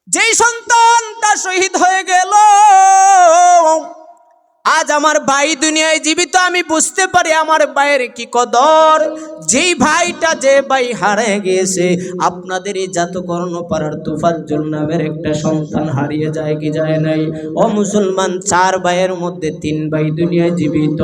যেই সন্তানটা শহীদ হয়ে গেল, আজ আমার ভাই দুনিয়ায় জীবিত, আমি বুঝতে পারি আমার ভাইয়ের কি কদর। যেই ভাইটা, যে ভাই হারিয়ে গিয়েছে, আপনাদের এই জাতকর্ণ পাড়ার তুফাজ্জল নামের একটা সন্তান হারিয়ে যায় কি যায় নাই? ও মুসলমান, 4 ভাইয়ের মধ্যে 3 ভাই দুনিয়ায় জীবিত।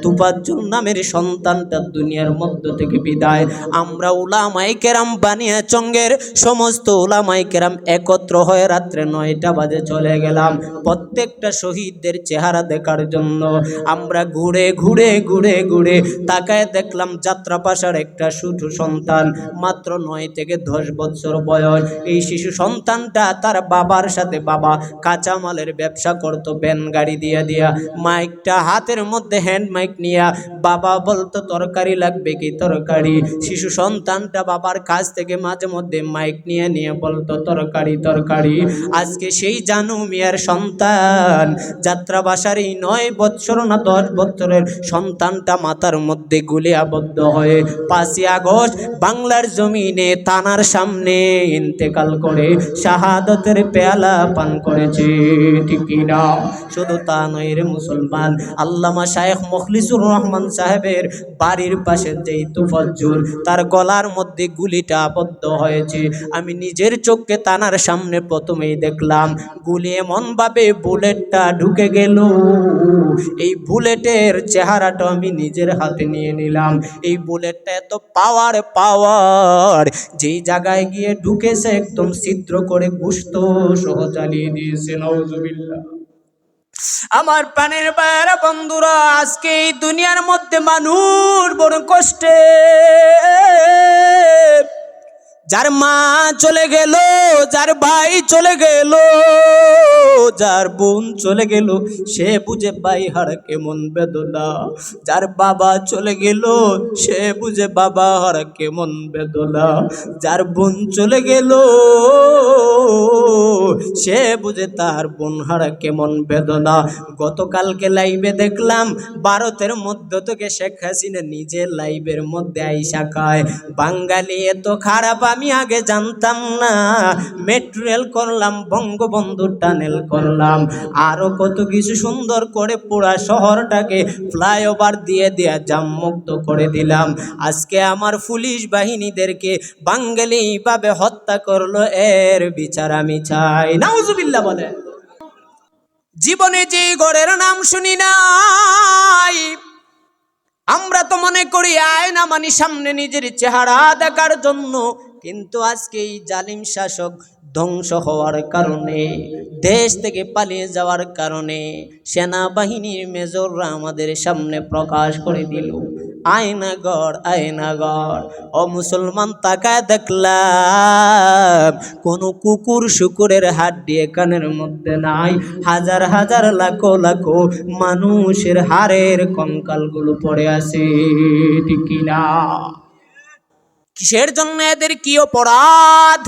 তুফাজ্জল নামের সন্তানটা দুনিয়ার মধ্য থেকে বিদায়। আমরা উলামায়ে কেরাম বানিয়াচঙ্গের সমস্ত উলামায়ে কেরাম একত্র হয়ে রাত্রে 9টা বাজে চলে গেলাম প্রত্যেকটা শহীদদের চেহারা দেখার জন্য। আমরা ঘুরে ঘুরে ঘুরে ঘুরে তাকায় দেখলাম যাত্রাপাশার একটা শিশু সন্তান, মাত্র 9 থেকে 10 বছর বয়স। এই শিশু সন্তানটা তার বাবার সাথে, বাবা কাঁচামালের ব্যবসা করতো ভ্যান গাড়ি দিয়া দিয়া, মাইকটা হাতের মধ্যে হ্যান্ড মাইক নিয়া বাবা বলতো তরকারি লাগবে কি তরকারি। শিশু সন্তানটা বাবার কাছ থেকে মাঝে মধ্যে মাইক নিয়ে নিয়ে বলতো তরকারি তরকারি। আজকে সেই জানু মিয়ার সন্তান, যাত্রাবাসার এই 9 বছর না 10 বছরের সন্তানটা মাথার মধ্যে গুলি আবদ্ধ হয়ে 5ই আগস্ট বাংলার জমিনে থানার সামনে ইন্তেকাল করে শাহাদতের পেয়ালা পান করেছে, ঠিক কিনা? শুধু তা নয় রে মুসলমান, আল্লামা শায়েখ মুখলিসুর রহমান সাহেবের বাড়ির পাশে যেই তুফাজ্জল, তার গলার মধ্যে গুলিটা আবদ্ধ হয়েছে। আমি নিজের চোখে থানার সামনে প্রথমেই দেখলাম গুলি এমন ভাবে বুলেটটা ঢুকে গেল, এই বুলেটের চেহারাটা আমি নিজের হাতে নিয়ে নিলাম। এই বুলেটটা এত পাওয়ার পাওয়ার, যেই জায়গায় গিয়ে ঢুকেছে একদম ছিদ্র করে গোশত সহ জ্বালিয়ে দিয়েছে। নাউজুবিল্লাহ। আমার প্রাণের ভাইয়েরা, বন্ধুরা, আজকে এই দুনিয়ার মধ্যে মানুষ বড় কষ্টে। যার মা চলে গেল, যার ভাই চলে গেল, যার বোন চলে গেল, সে বুঝে ভাই হারা কেমন বেদনা। যার বাবা চলে গেল, সে বুঝে বাবা হারা কেমন বেদনা। যার বোন চলে গেল, সে বুঝে তার বোন হারা কেমন বেদনা। গতকালকে লাইভে দেখলাম ভারতের মধ্য থেকে শেখ হাসিনা নিজে লাইভের মধ্যে আইসা কয়, বাঙালি এত খারাপ আমি আগে জানতাম না, মেট্রো রেল করলাম, বঙ্গবন্ধু টানেল করলাম, আরো কত কিছু সুন্দর করে পুরা শহরটাকে ফ্লাইওভার দিয়ে দিয়া জামমুক্ত করে দিলাম। আজকে আমার পুলিশ বাহিনীদেরকে বাঙালি ভাবে হত্যা করলো, এর বিচার আমি চাই। নাউজুবিল্লাহ বলে। জীবনে যে গড়ের নাম শুনি নাই, আমরা তো মনে করি আয়না মানি সামনে নিজের চেহারা দেখার জন্য, কিন্তু আজকে এই জালিম শাসক ধ্বংস হওয়ার কারণে, দেশ থেকে পালিয়ে যাওয়ার কারণে সেনাবাহিনীর মেজররা আমাদের সামনে প্রকাশ করে দিল আয়নাগর আয়নাগর। ও মুসলমান, তাকায় দেখলাম কোনো কুকুর শুকুরের হাড্ডি কানের মধ্যে নাই, হাজার হাজার লাখো লাখো মানুষের হাড়ের কঙ্কালগুলো পড়ে আছে, ঠিক কিনা? কিসের জন্য এদের কি অপরাধ?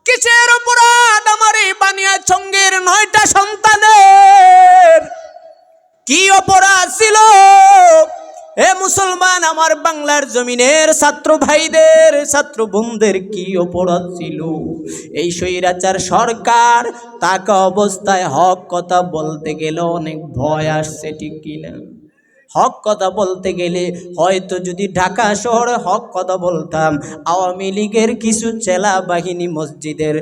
কিসের অপরাধ? আমার এই বানিয়াচঙ্গের 9টা সন্তানের কি অপরাধ ছিল? এ মুসলমান, আমার বাংলার জমিনের ছাত্র ভাইদের, ছাত্র বোনদের কি অপরাধ ছিল? এই স্বৈরাচার সরকার তাকা অবস্থায় হক কথা বলতে গেলে অনেক ভয় আসছে, ঠিক কিনা? হক কথা বলতে গেলে হয়তো যদি ঢাকা শহরে হক কথা বলতাম, আওয়ামী লীগের কিছু চেলা বাহিনী মসজিদের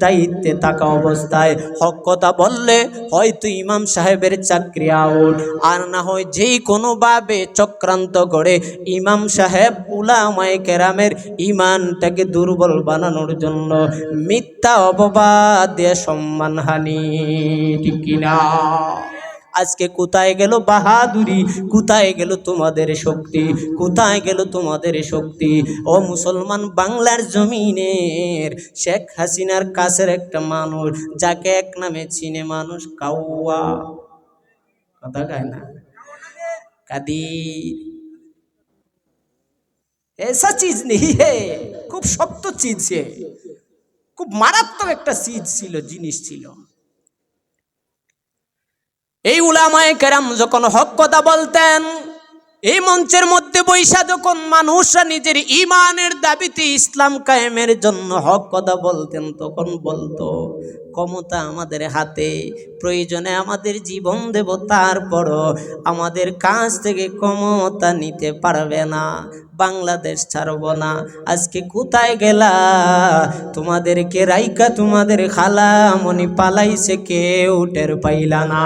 দায়িত্বে থাকা অবস্থায় হক কথা বললে হয়তো ইমাম সাহেবের চাকরি আউট, আর না হয় যেই কোনোভাবে চক্রান্ত করে ইমাম সাহেব উলামায়ে কেরামের ইমানটাকে দুর্বল বানানোর জন্য মিথ্যা অপবাদ দিয়ে সম্মানহানি, ঠিক কিনা? আজকে কোথায় গেল বাহাদুরি? কোথায় গেল তোমাদের শক্তি? কোথায় গেল তোমাদের শক্তি? ও মুসলমান, বাংলার জমিনের শেখ হাসিনার কাছের একটা মানুষ, যাকে এক নামে চিনে মানুষ, কাউয়া, কথা কয় না, কাদির, ऐसा चीज नहीं है, খুব শক্ত চিজ, সে খুব মারাত্মক একটা চিজ ছিল, জিনিস ছিল। এই উলামায়ে কেরাম যখন হক কথা বলতেন, এই মঞ্চের মধ্যে বৈশা যখন মানুষরা নিজের ইমানের দাবিতে ইসলাম কায়েমের জন্য হক কথা বলতেন, তখন বলতো ক্ষমতা আমাদের হাতে, প্রয়োজনে আমাদের জীবন দেব, তারপরও আমাদের কাছ থেকে ক্ষমতা নিতে পারবে না, বাংলাদেশ ছাড়ব না। আজকে কোথায় গেলা? তোমাদেরকে রাইকা তোমাদের খালা মনি পালাইছে, কেউ টের পাইলা না।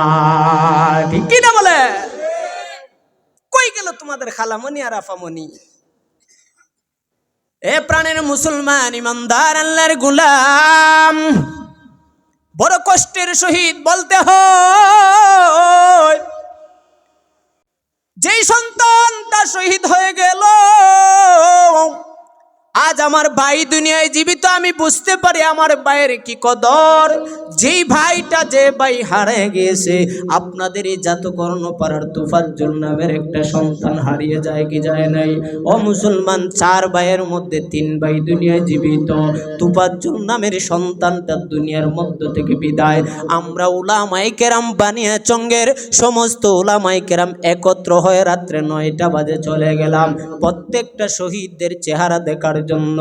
ঠিক কি না বলে? কই গেল তোমাদের খালামণি আর আফামণি? এ প্রাণের মুসলমান ইমানদার আল্লাহর গোলাম, বড় কষ্টের সহিত বলতে হয়, যেই সন্তানটা শহীদ হয়ে গেল, আজ আমার ভাই দুনিয়ায় জীবিত, আমি বুঝতে পারি আমার ভাইয়ের কি কদর। যেই ভাইটা যে ভাই হারিয়ে গিয়েছে, আপনাদের এই জাতকর্ণ পাড়ার তুফাজ্জল নামের একটা সন্তান হারিয়ে যায় কি যায় নাই? ও মুসলমান, 4 ভাইয়ের মধ্যে 3 ভাই দুনিয়ায় জীবিত। তুফাজ্জল নামের সন্তানটা দুনিয়ার মধ্য থেকে বিদায়। আমরা উলামায়ে কেরাম বানিয়াচঙ্গের সমস্ত উলামায়ে কেরাম একত্র হয়ে রাত্রে 9টা বাজে চলে গেলাম প্রত্যেকটা শহীদদের চেহারা দেখার জন্য।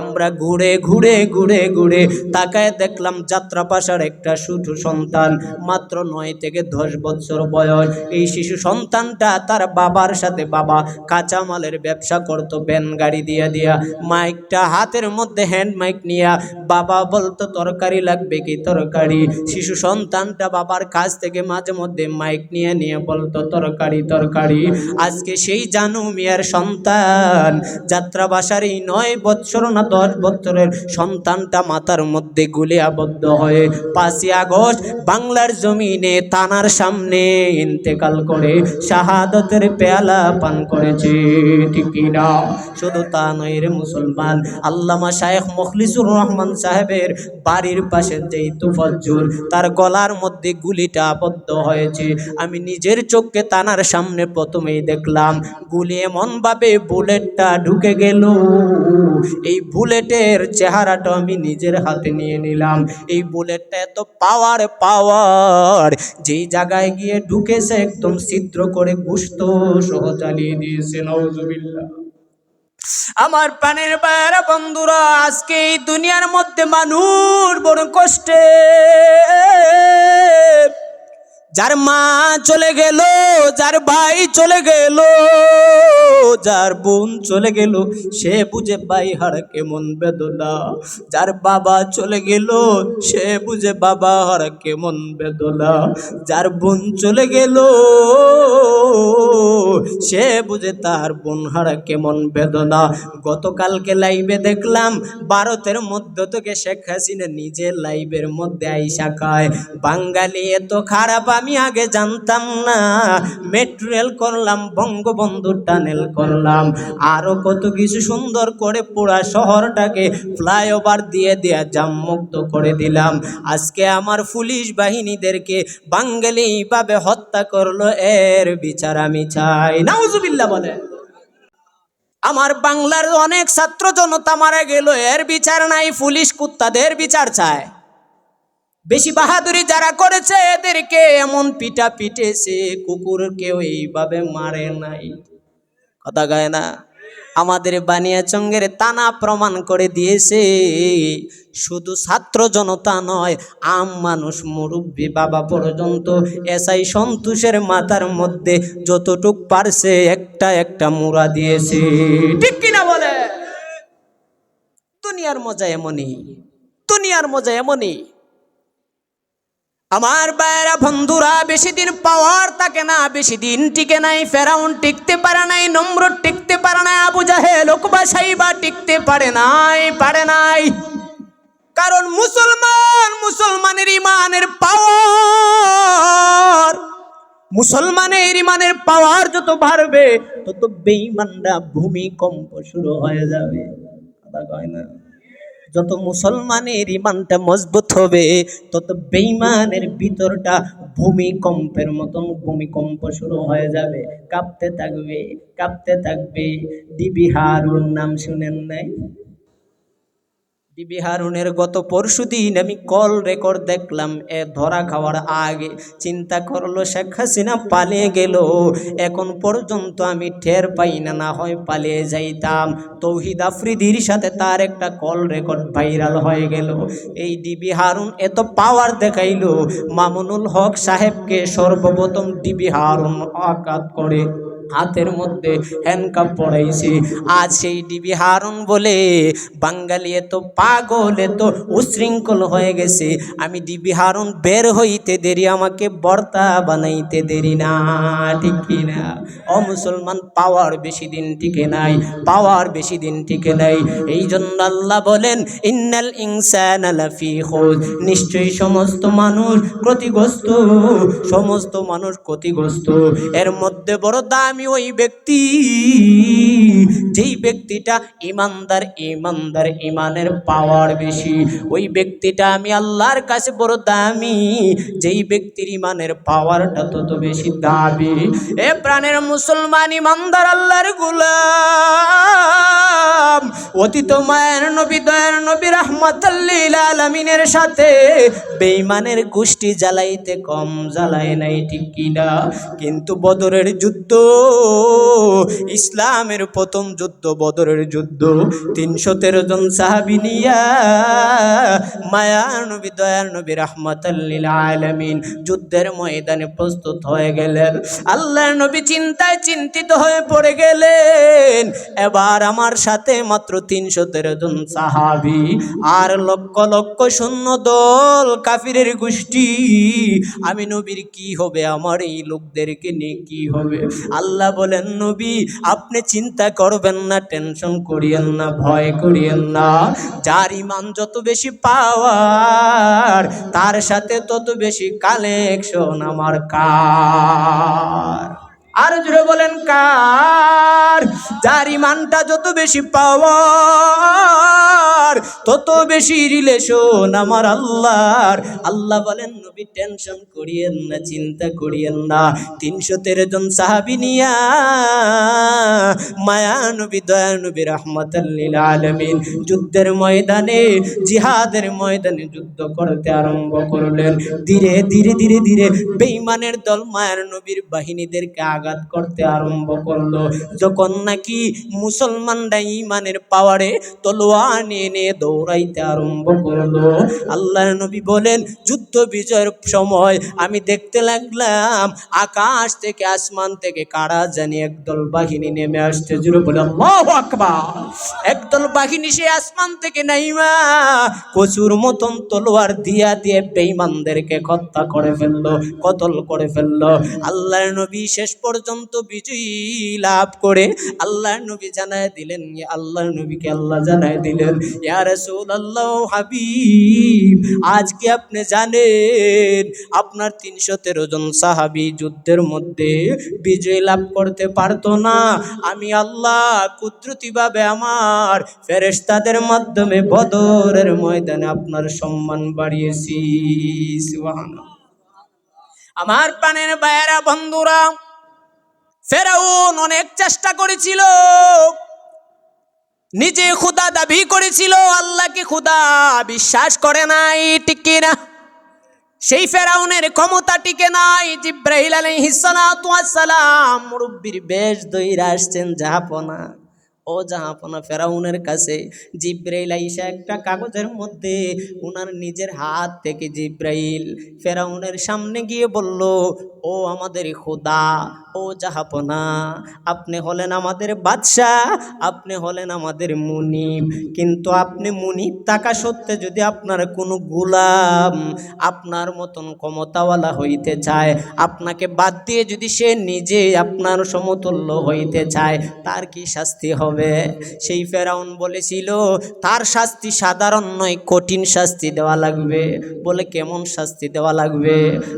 আমরা ঘুরে ঘুরে ঘুরে ঘুরে তাকায় দেখলাম যাত্রাপাশার একটা শিশু সন্তান, মাত্র 9 থেকে 10 বছর বয়স। এই শিশু সন্তানটা তার বাবার সাথে, বাবা কাঁচামালের ব্যবসা করত ভ্যান গাড়ি দিয়া দিয়া, মাইকটা হাতের মধ্যে হ্যান্ড মাইক নিয়া বাবা বলতো তরকারি লাগবে কি তরকারি। শিশু সন্তানটা বাবার কাছ থেকে মাঝে মধ্যে মাইক নিয়ে নিয়ে বলতো তরকারি তরকারি। আজকে সেই জানু মিয়ার সন্তান, যাত্রাবাসার এই 9 বছর না 10 বছরের সন্তানটা মাথার মধ্যে গুলি আবদ্ধ হয়ে 5ই আগস্ট বাংলার জমিনে থানার সামনে ইন্তেকাল করে শাহাদতের পেয়ালা পান করেছে। ঠিক না? শুধু তা নয় রে মুসলমান, আল্লামা শায়েখ মুখলিসুর রহমান সাহেবের বাড়ির পাশে যেই তুফাজ্জল, তার গলার মধ্যে গুলিটা আবদ্ধ হয়েছে। আমি নিজের চোখে থানার সামনে প্রথমেই দেখলাম গুলি এমন ভাবে বুলেটটা ঢুকে গেল, এই বুলেটের চেহারাটা আমি নিজের হাতে নিয়ে নিলাম। এই বুলেটটা এত পাওয়ার যেই জায়গায় গিয়ে ঢুকেছে একদম ছিদ্র করে গোশত সহ চালিয়ে দিয়েছে। নাউজুবিল্লাহ। আমার প্রাণের ভাইয়েরা বন্ধুরা, আজকে এই দুনিয়ার মধ্যে মানুষ বড় কষ্টে, যার মা চলে গেল, যার ভাই চলে গেল, যার বোন চলে গেল, সে বুঝে ভাই হারা কেমন বেদনা। যার বাবা চলে গেল, সে বুঝে বাবা হারা কেমন বেদনা। যার বোন চলে গেল, সে বুঝে তার বোন হারা কেমন বেদনা। গতকালকে লাইভে দেখলাম ভারতের মধ্য থেকে শেখ হাসিনা নিজের লাইভের মধ্যে আইসা খায়, বাঙালি এত খারাপ আমি আগে জানতাম না। মেট্রো রেল করলাম, বঙ্গবন্ধু টানেল করলাম, আরো কত কিছু সুন্দর করে পুরা শহরটাকে ফ্লাইওভার দিয়ে দিয়া জাম মুক্ত করে দিলাম। আজকে আমার পুলিশ বাহিনীদেরকে বাঙালি ভাবে হত্যা করলো, এর বিচার আমি চাই। নাউজুবিল্লাহ বলে। আমার বাংলার অনেক ছাত্র জনতা মারা গেল, এর বিচার নাই, পুলিশ কুত্তাদের বিচার চায়। বেশি বাহাদুরি যারা করেছে এদেরকে এমন পিটা পিটেছে, কুকুর কেউ এইভাবে মারে নাই। কথা গায় না? আমাদের বানিয়াচঙ্গের তানা প্রমাণ করে দিয়েছে, শুধু ছাত্র জনতা নয়, আম মানুষ মুরব্বী বাবা পর্যন্ত এসআই সন্তোষের মাথার মধ্যে যতটুক পারছে একটা একটা মুড়া দিয়েছে। ঠিক কিনা বলে? দুনিয়ার মজা এমনই, দুনিয়ার মজা এমনই। আমার ভাইয়েরা বন্ধুরা, বেশি দিন পাওয়ার থাকে না, বেশি দিন টিকে নাই। ফেরাউন টিকতে পারে নাই, নমরুদ টিকতে পারে নাই, আবু জাহেল উকবা সাইবা টিকতে পারে নাই। কারণ মুসলমানের ইমানের পাওয়ার, মুসলমানের ইমানের পাওয়ার যত বাড়বে তত বেঈমানরা ভূমিকম্প শুরু হয়ে যাবে। কথা কয় না? যত মুসলমানের ইমানটা মজবুত হবে তত বেঈমানের ভিতরটা ভূমিকম্পের মতন ভূমিকম্প শুরু হয়ে যাবে, কাঁপতে থাকবে কাঁপতে থাকবে। ডিবি হারুন নাম শুনেন নাই? বিবি হারুনের গত পরশুদিন আমি কল রেকর্ড দেখলাম, ধরা খাওয়ার আগে চিন্তা করলো শেখ হাসিনা পালিয়ে গেল, এখন পর্যন্ত আমি টের পাই না, না হয় পালিয়ে যাইতাম। তৌহিদ আফ্রিদির সাথে তার একটা কল রেকর্ড ভাইরাল হয়ে গেল। এই ডিবি হারুন এত পাওয়ার দেখাইলো, মামুনুল হক সাহেবকে সর্বপ্রথম ডিবি হারুন আঘাত করে হাতের মধ্যে হ্যান্ডকাপ পড়াইছে। আজ সেই ডিবি হারুন বলে বাঙালি এত পাগল, এত উশৃঙ্খল হয়ে গেছে, আমি ডিবি হারুন বের হইতে দেরি, আমাকে বর্তা বানাইতে দেরি না। ঠিক কিনা? ও মুসলমান, পাওয়ার বেশি দিন টিকে নাই, পাওয়ার বেশি দিন টিকে নাই। এই জন্য আল্লাহ বলেন ইন্নাল ইনসানা লাফি খুদ, নিশ্চয়ই সমস্ত মানুষ ক্ষতিগ্রস্ত, সমস্ত মানুষ ক্ষতিগ্রস্ত। এর মধ্যে বড় দামি ওই ব্যক্তি, যেই ব্যক্তিটা ইমানদার, ইমানদার ইমানের পাওয়ার বেশি, ওই ব্যক্তিটা আমি আল্লাহর কাছে বড় দামি, যেই ব্যক্তির ইমানের পাওয়ারটা তত বেশি দামি। এ প্রাণের মুসলমান ইমানদার আল্লাহর গোলাম, অতীত মায়ের নবী দয়ার নবী রাহমাতাল লিল আলামিনের সাথে বেঈমানের গোষ্ঠী জ্বালাইতে কম জ্বালায় নাই, ঠিক কিনা? কিন্তু বদরের যুদ্ধ, ইসলামের প্রথম যুদ্ধ বদরের যুদ্ধ, ৩১৩ জন সাহাবী নিয়া মায়ার নবী দয়ার নবী রাহমাতাল লিল আলামিন যুদ্ধের ময়দানে প্রস্তুত হয়ে গেলেন। আল্লাহর নবী চিন্তায় চিন্তিত হয়ে পড়ে গেলেন, এবার আমার সাথে মাত্র ৩১৩ জন সাহাবী আর লক্ষ লক্ষ সৈন্য দল কাফিরের গোষ্ঠী, আমি নবীর কি হবে, আমার এই লোকদেরকে নিয়ে কি হবে? আল্লাহ বলেন নবী আপনি চিন্তা করবেন না, টেনশন করিয়েন না, ভয় করিয়েন না, যার ইমান যত বেশি পাওয়ার তার সাথে তত বেশি কালেকশন আমার কার। আর জুড়ে বলেন কার? যার ইমানটা যত বেশি পাওয়ার তত বেশি রিলেশন আমার আল্লাহর। আল্লাহ বলেন নবী টেনশন করিয়েন না, চিন্তা করিয়েন না। ৩১৩ জন সাহাবী নিয়া মায়া নবী দয়া নবী রাহমাতাল লিল আলামিন যুদ্ধের ময়দানে, জিহাদের ময়দানে যুদ্ধ করতে আরম্ভ করলেন। ধীরে ধীরে ধীরে ধীরে বেঈমানের দল মায়ার নবীর বাহিনীদেরকে আঘাত করতে আরম্ভ করলো। যখন নাকি মুসলমানরা ইমানের পাওয়ারে তলোয়ার নিয়ে নিয়ে দৌড়াইতে আরম্ভ করলো, আল্লাহর নবী বলেন যুদ্ধ বিজয়ের সময় আমি দেখতে লাগলাম আকাশ থেকে, আসমান থেকে কারা জানি একদল বাহিনী নেমে আসছে। জুড়ে বলে আল্লাহু আকবার। একদল বাহিনী সে আসমান থেকে নাইমা কচুর মতন তলোয়ার দিয়া দিয়ে বেঈমানদেরকে হত্যা করে ফেললো, কতল করে ফেললো। আল্লাহর নবী শেষ পর্যন্ত বিজয়ী লাভ করে আল্লাহর নবী জানায় দিলেন, আল্লাহর নবীকে আল্লাহ জানায় দিলেন ইয়া রাসূলুল্লাহ হাবিব, আজকে আপনি জানেন আপনার ৩১৩ জন সাহাবী যুদ্ধের মধ্যে বিজয় লাভ করতে পারতো না, আমি আল্লাহ কুদরতিভাবে আমার ফেরেশতাদের মাধ্যমে বদরের ময়দানে আপনার সম্মান বাড়িয়েছি। সুবহানাল্লাহ। আমার প্রাণের ভাইয়েরা বন্ধুরা, ফেরাউন অনেক চেষ্টা করেছিল, নিজে খোদা দাবি করেছিল, আল্লাহকে খোদা বিশ্বাস করে নাই, ঠিক কিনা? সেই ফেরাউনের ক্ষমতা টিকে নাই। জিব্রাইল আলাইহিস সালাতু ওয়াস সালাম মুরব্বির বেশ ধইরা আসছেন জাহাপনা। ও জাহাপনা ফেরাউনের কাছে জিব্রাইল আইসা একটা কাগজের মধ্যে ওনার নিজের হাত থেকে জিব্রাইল ফেরাউনের সামনে গিয়ে বলল, ও আমাদের খোদা, ও জাহাপনা, আপনি হলেন আমাদের বাদশাহ, আপনি হলেন আমাদের মুনিব, কিন্তু আপনি মুনিব থাকা সত্ত্বে যদি আপনার কোনো গোলাম আপনার মতন ক্ষমতাওয়ালা হইতে চায়, আপনাকে বাদ দিয়ে যদি সে নিজে আপনার সমতুল্য হইতে চায়, তার কি শাস্তি হবে? সেই ফেরাউন বলেছিল তার শাস্তি সাধারণ নয়, কঠিন শাস্তি দেওয়া লাগবে। বলে কেমন শাস্তি দেওয়া লাগবে?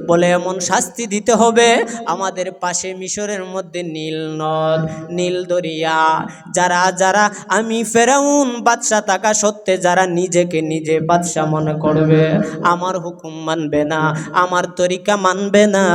বলে এমন শাস্তি দিতে হবে আমাদের পাশে মিশরের মধ্যে নীল নদ, নীল দরিয়া, যারা যারা আমি ফেরাউন বাদশা থাকা সত্ত্বে যারা নিজেকে নিজে বাদশা মনে করবে, আমার হুকুম মানবে না, আমার তরিকা মানবে না,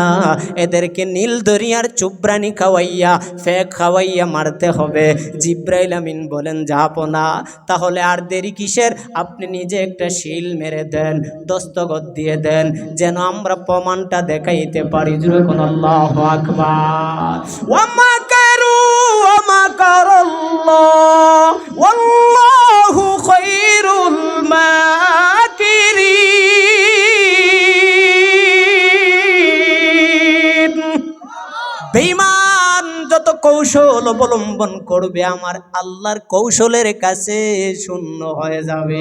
এদেরকে নীল দরিয়ার চুবরানি খাওয়াইয়া, ফেক খাওয়াইয়া মারতে হবে। জিব্রাইল জিব্রাইল আমিন বলেন যাব না, তাহলে আর দেরি কিসের, আপনি নিজে একটা শিল মেরে দেন, দস্তখত দিয়ে দেন, যেন আমরা প্রমাণটা দেখাইতে পারি। জুড়ে কোন আল্লাহু আকবার। ওয়া মাকারু ওয়া মাকারাল্লাহ ওয়াল্লাহু খায়রুল মাকিরিন। বেঈমান যত কৌশল অবলম্বন করবে, আমার আল্লাহর কৌশলের কাছে শূন্য হয়ে যাবে।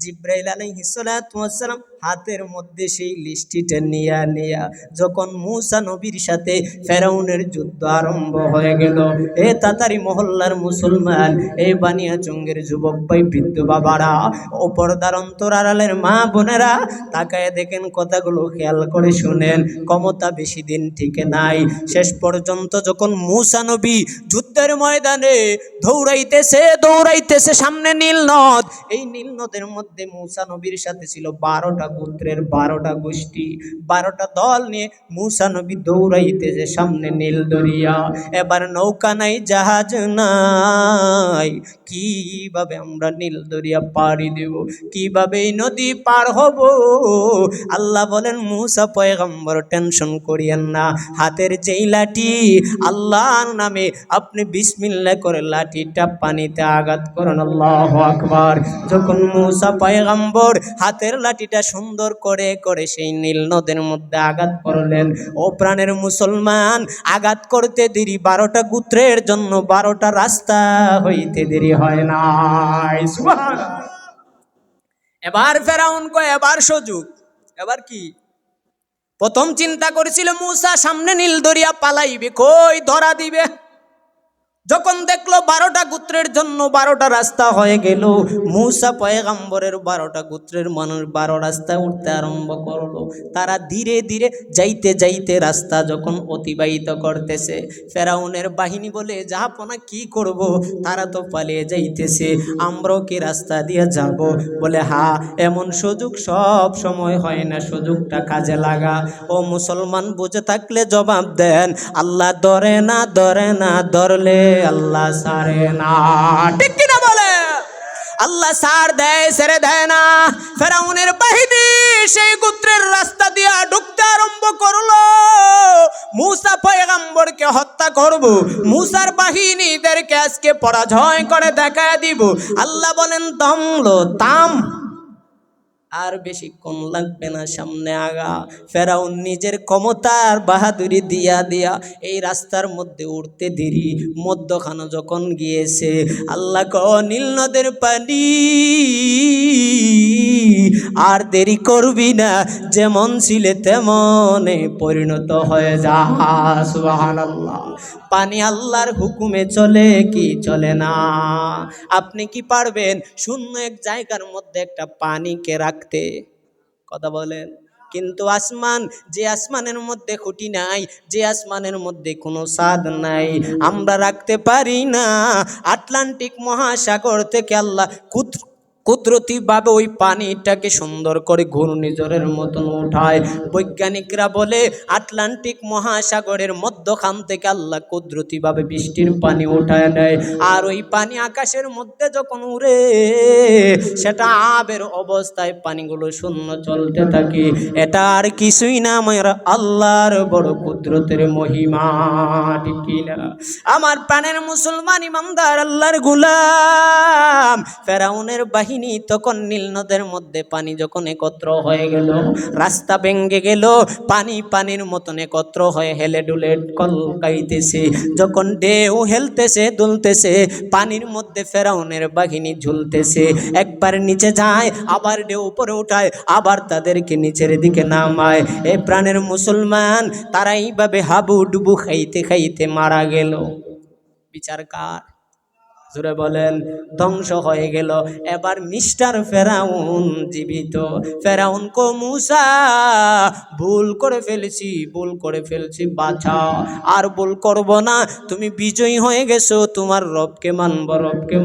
জিব্রাইল আলাইহিস সালাতু ওয়াস সালাম হাতের মধ্যে সেই লিস্টিটা নিয়া যখন মূসা নবীর সাথে ফেরাউনের যুদ্ধ আরম্ভ হয়ে গেল, এ তাতারি মহল্লার মুসলমান, এই বানিয়াচঙ্গের যুবক ভাই, বৃদ্ধ বাবারা, ও পর্দার অন্তর আড়ালের মা বোনেরা, তাকায় দেখেন, কথাগুলো খেয়াল করে শুনেন। ক্ষমতা বেশি দিন টিকে নাই। শেষ পর্যন্ত যখন মূসা নবী যুদ্ধের ময়দানে দৌড়াইতেছে সামনে নীল নদ, এই নীল নদের মধ্যে মূসা নবীর সাথে ছিল 12টা গোত্রের 12টা গোষ্ঠী, 12টা দল নিয়ে মূসা নবী দৌড়াইতেছে সামনে নীল দরিয়া। এবার নৌকা নাই, জাহাজ নাই, কিভাবে আমরা নীল দরিয়া পাড়ি দেব, কিভাবে এই নদী পার হব? আল্লাহ বলেন, মূসা পয়গম্বর টেনশন করিয়েন না, হাতের যেই লাঠি, আল্লাহর নামে আপনি বিসমিল্লাহ করে লাঠিটা পানিতে আঘাত করেন। আল্লাহু আকবার। যখন মূসা পয়গম্বর হাতের লাঠিটা সুন্দর করে সেই নীল নদের মধ্যে আঘাত করলেন, ও প্রাণের মুসলমান, আঘাত করতে দেরি 12টা গোত্রের জন্য 12টা রাস্তা হইতে দেরি হয় না। সুবহানাল্লাহ। এবার ফেরাউন কয়, এবার সুযোগ, এবার কি? প্রথম চিন্তা করেছিল মূসা সামনে নীল দরিয়া পালাইবে, কই ধরা দিবে। যখন দেখলো 12টা গোত্রের জন্য 12টা রাস্তা হয়ে গেল, মূসা পয়গম্বরের 12টা গোত্রের মানুষ 12 রাস্তায় উঠতে আরম্ভ করলো। তারা ধীরে ধীরে যাইতে রাস্তা যখন অতিবাহিত করতেছে, ফেরাউনের বাহিনী বলে, জাহাপনা কি করব, তারা তো পালিয়ে যাইতেছে, আমরাও কি রাস্তা দিয়ে যাব? বলে, হ্যাঁ, এমন সুযোগ সব সময় হয় না, সুযোগটা কাজে লাগা। ও মুসলমান, বুঝে থাকলে জবাব দেন, আল্লাহ ধরে না, ধরলে আল্লাহ ছাড়ে না। ঠিক কিনা বলে? আল্লাহ ছাড় দেয়, ছেড়ে দেয় না। ফেরাউনের বাহিনী সেই গোত্রের রাস্তা দিয়ে ঢুকতে আরম্ভ করলো। মূসা পয়গম্বরকে হত্যা করব, মূসার বাহিনীদেরকে আজকে পরাজয় করে দেখায় দিব। আল্লাহ বলেন, দমলো থাম, আর বেশিক্ষণ লাগবে না, সামনে আগা। ফেরাউন নিজের ক্ষমতার বাহাদুরি দিয়া এই রাস্তার মধ্যে উঠতে দেরি, মধ্যখানে যখন গিয়েছে, আল্লাহ নীল নদের পানি, আর দেরি করবি না, যেমন ছিলে তেমনে পরিণত হয়ে যা। সুবহানাল্লাহ। পানি আল্লাহর হুকুমে চলে কি চলে না? আপনি কি পারবেন শূন্য এক জায়গার মধ্যে একটা পানিকে রাখতে? কথা বলেন। কিন্তু আসমান, যে আসমানের মধ্যে খুঁটি নাই, যে আসমানের মধ্যে কোনো ছাদ নাই, আমরা রাখতে পারি না। আটলান্টিক মহাসাগর থেকে আল্লাহ কুদরতিভাবে ওই পানিটাকে সুন্দর করে ঘূর্ণিঝড়ের মতন উঠায়। বৈজ্ঞানিকরা বলে, আটলান্টিক মহাসাগরের মধ্যখান থেকে আল্লাহ কুদরতিভাবে বৃষ্টির পানি উঠায় নেয়, আর ওই পানি আকাশের মধ্যে যখন উড়ে, সেটা আবের অবস্থায় পানিগুলো শূন্য চলতে থাকে। এটা আর কিছুই না, আমার আল্লাহর বড় কুদরতের মহিমা। ঠিক কিনা? আমার প্রাণের মুসলমান ইমানদার আল্লাহর গোলাম, ফেরাউনের বাহিনী তখন নীল নদের মধ্যে পানি যখন একত্র হয়ে গেল, রাস্তা ভেঙে গেল, পানির মতন একত্র হয়ে হেলে ডুলে কলকাইতেছে। যখন ঢেউ হেলতেছে দুলতেছে, পানির মধ্যে ফেরাউনের বাহিনী ঝুলতেছে। একবার নিচে যায়, আবার ঢেউ উপরে উঠায়, আবার তাদেরকে নিচের দিকে নামায়। এ প্রাণের মুসলমান, তারা এইভাবে হাবুডুবু খাইতে মারা গেল। বিচার কার? জোরে বলেন, ধ্বংস হয়ে গেল। এবার মিস্টার ফেরাউন জীবিত। ফেরাউন কো মুসা, ভুল করে ফেলছি বাছা, আর ভুল করব না। তুমি বিজয়ী হয়ে গেছো, তোমার রবকে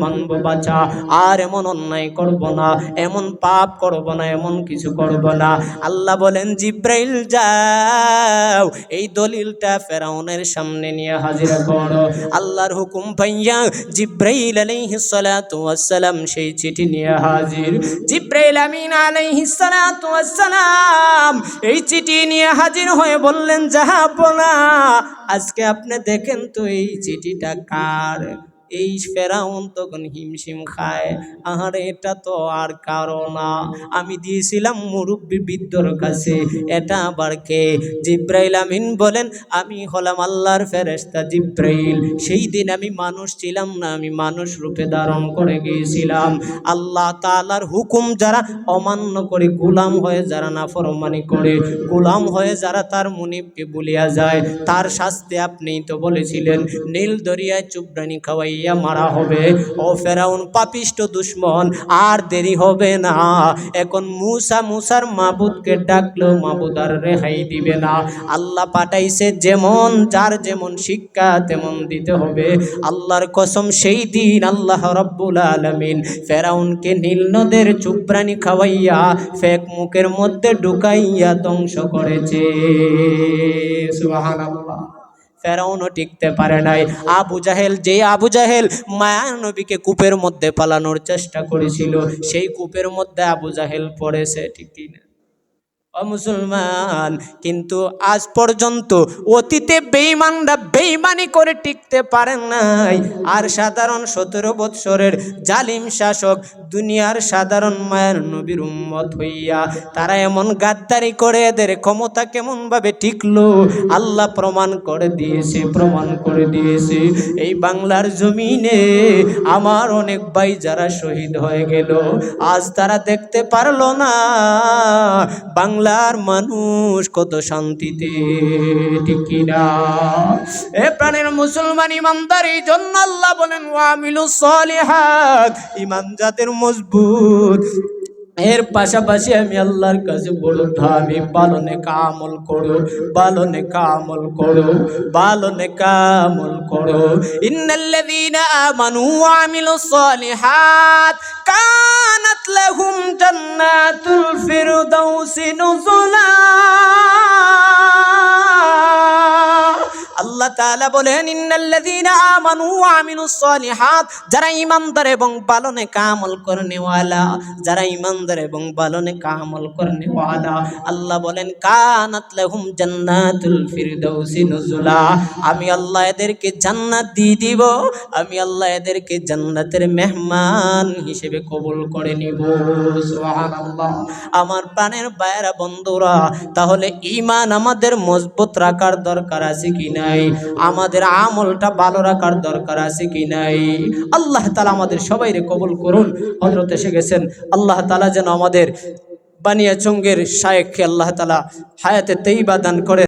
মানবো বাছা, আর এমন অন্যায় করব না, এমন পাপ করব না, এমন কিছু করব না। আল্লাহ বলেন জিব্রাইল যাও, এই দলিলটা ফেরাউনের সামনে নিয়ে হাজির করো। আল্লাহর হুকুম পাইয়া জিব্রাইল আলাইহিস সালাতু ওয়াস সালাম সেই চিঠি নিয়ে হাজির। জিব্রাইল আমিন আলাইহিস সালাতু ওয়াস সালাম এই চিঠি নিয়ে হাজির হয়ে বললেন, জাহাপনা, আজকে আপনি দেখেন তো এই চিঠিটা কার? এই ফেরাউন তখন হিমশিম খায়, আহারে এটা তো আর কারো না, আমি দিয়েছিলাম মুরব্বী বৃদ্ধর কাছে, এটা আবার কে? জিব্রাইল আমিন বলেন, আমি হলাম আল্লাহর ফেরেশতা জিব্রাইল। সেই দিন আমি মানুষ ছিলাম না, আমি মানুষ রূপে ধারণ করে গিয়েছিলাম। আল্লাহ তাআলার হুকুম যারা অমান্য করে, গোলাম হয়ে যারা নাফরমানি করে, গোলাম হয়ে যারা তার মুনিবকে ভুলিয়া যায়, তার শাস্তি আপনিই তো বলেছিলেন, নীল দরিয়ায় চুবরানি খাওয়াইয়া মারা হবে। ও ফেরাউন পাপিষ্ট দুশমন, আর দেরি হবে না। এখন মুসার মাবুদকে ডাকলো, মাবুদ আর রেহাই দিবে না। আল্লাহ পাঠাইছে, যেমন যার যেমন শিক্ষা তেমন দিতে হবে। আল্লাহর কসম, সেই দিন আল্লাহ রাব্বুল আলামিন ফেরাউনকে নীল নদের চুবরানি খাওয়াইয়া ফেক মুখের মধ্যে ঢুকাইয়া ধ্বংস করেছে। সুবহানাল্লাহ। ফেরাউনও টিকতে পারে নাই। আবু জাহেল মায়ার নবীকে কূপের মধ্যে পালানোর চেষ্টা করেছিল, সেই কূপের মধ্যে আবু জাহেল পড়েছে, ঠিক কিনা? ও মুসলমান, কিন্তু আজ পর্যন্ত অতীতে বেঈমানরা বেঈমানি করে টিকতে পারেন নাই। আর সাধারণ 17 বৎসরের জালিম শাসক দুনিয়ার সাধারণ মায়ের নবীর উম্মত হইয়া তারা এমন গাদ্দারি করে, এদের ক্ষমতা কেমন ভাবে টিকলো আল্লাহ প্রমাণ করে দিয়েছে। এই বাংলার জমিনে আমার অনেক ভাই যারা শহীদ হয়ে গেল, আজ তারা দেখতে পারলো না বাংলার মানুষ কত শান্তিতে, ঠিক কিনা? এ প্রাণের মুসলমান ইমানদার, এই জন্য আল্লাহ বলেন ওয়ামিলুস সালিহাত, ঈমান যাদের মজবুত। এর পাশাপাশি আমি আল্লাহর কাছে বড় ধামি, ভালো নেক আমল করো। ইন্নাল্লাযীনা আমানু ওয়া আমিলুস সালিহাত কানাত লাহুম জান্নাতুল ফিরদাউসি নুজুলা। আল্লাহ তাআলা বলেন, ইন্নাল্লাযীনা আমানু ওয়া আমিলুস সালিহাত, যারা ঈমানদার এবং ভালো নেক আমল করনেওয়ালা, আল্লাহ বলেন কানাত লাহুম জান্নাতুল ফিরদাউসি নুজুলা, আমি আল্লাহ এদেরকে জান্নাত দিয়ে দিব, আমি আল্লাহ এদেরকে জান্নাতের মেহমান হিসেবে কবুল করে নিব। সুবহানাল্লাহ। আমার প্রাণের ভাইয়েরা, বন্ধুরা, তাহলে ঈমান আমাদের মজবুত রাখার দরকার আছে কি নাই? আমাদের আমলটা ভালো রাখার দরকার আছে কি নাই? আল্লাহ তাআলা আমাদের সবাইরে কবুল করুন। হযরত এসে গেছেন, আল্লাহ তাআলা যেন আমাদের বানিয়াচঙ্গের শায়েখকে আল্লাহ তাআলা হায়াতে তৈয়বা দান করে।